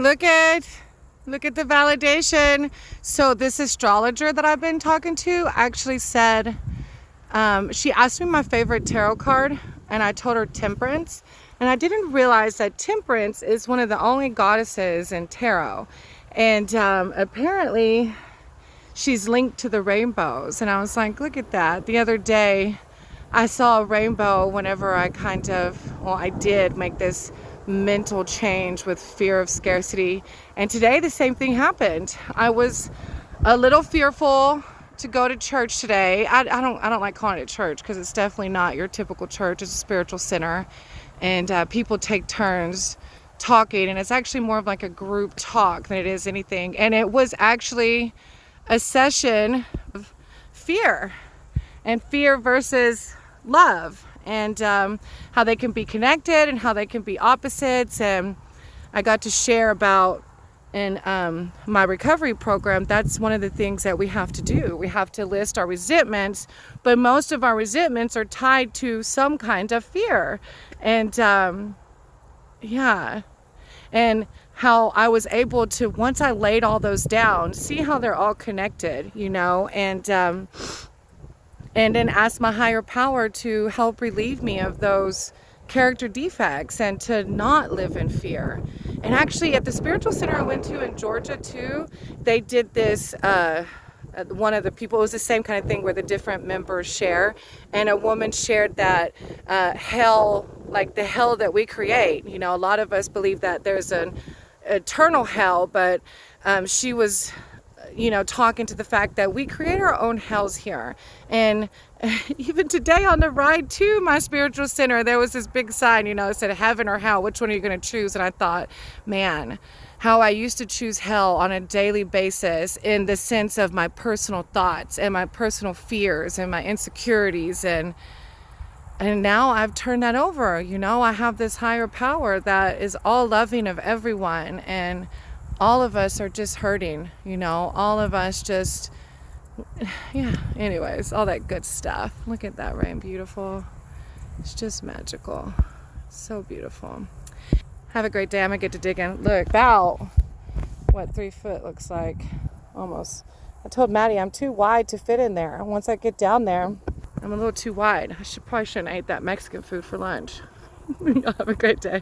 Look at the validation. So this astrologer that I've been talking to actually said, she asked me my favorite tarot card, and I told her Temperance. And I didn't realize that Temperance is one of the only goddesses in tarot. And apparently she's linked to the rainbows. And I was like, look at that. The other day I saw a rainbow whenever I I did make this mental change with fear of scarcity. And today the same thing happened. I was a little fearful to go to church today. I don't like calling it church because it's definitely not your typical church. It's a spiritual center, and people take turns talking, and it's actually more of like a group talk than it is anything. And it was actually a session of fear versus love, and how they can be connected and how they can be opposites. And I got to share about in my recovery program, that's one of the things that we have to do. We have to list our resentments, but most of our resentments are tied to some kind of fear. And and how I was able to, once I laid all those down, see how they're all connected, and then ask my higher power to help relieve me of those character defects and to not live in fear. And actually at the spiritual center I went to in Georgia too, they did this, one of the people, it was the same kind of thing where the different members share, and a woman shared that hell, like the hell that we create, a lot of us believe that there's an eternal hell, but she was talking to the fact that we create our own hells here. And even today on the ride to my spiritual center, there was this big sign, it said heaven or hell, which one are you going to choose? And I thought, man, how I used to choose hell on a daily basis in the sense of my personal thoughts and my personal fears and my insecurities. And now I've turned that over. I have this higher power that is all loving of everyone, and all of us are just hurting, all of us just, anyways, all that good stuff. Look at that rain, beautiful. It's just magical. So beautiful. Have a great day. I'm gonna get to digging. Look, about, 3 foot looks like, almost. I told Maddie I'm too wide to fit in there. Once I get down there, I'm a little too wide. Probably shouldn't have ate that Mexican food for lunch. Y'all have a great day.